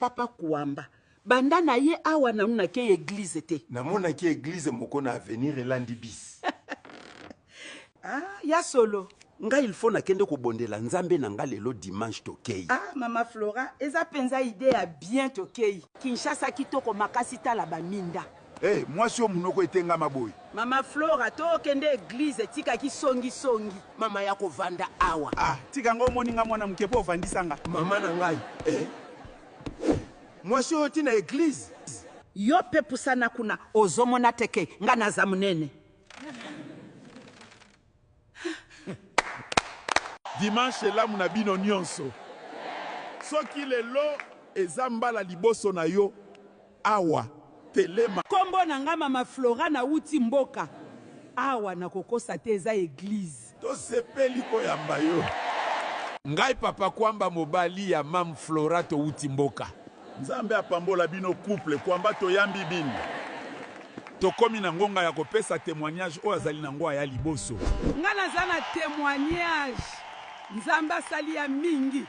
Papa Kouamba. Banda na ye awa na muna ke église te. Na muna ke église moko na avenir elandi bis. Ah, ya solo. Nga il faut na kende ko bondela nzambe na nga lelo dimanche tokei. Ah, Mama Flora, eza penza idée ya bien tokei. Kinshasa kitoko makasi tala ba minda. Eh, moi si omunoko etenga maboy. Mama Flora, to kende église tika ki songi. Mama yako vanda awa. Ah, tika ngo moninga mwana mkepo vandisanga. Mama na ngai. Moi si oti na église. Yo pe pusana kuna ozomona teke nga na za munene. Dimanche la muna bino nyonso. Soki lelo ezamba la liboso na yo awa telema. Kombo na nga Mama Flora na uti mboka. Awa na kokosa te eza église. To sepeli ko yamba yo. Ngai Papa Kouamba mobali ya Mam Flora to uti mboka. Nzambe apambola bino couple Kouamba to yambi bino. Tokomi na ngonga ya kopesa témoignage o azali na ngwa ya liboso. Nga naza na témoignage. Nzamba sali ya mingi.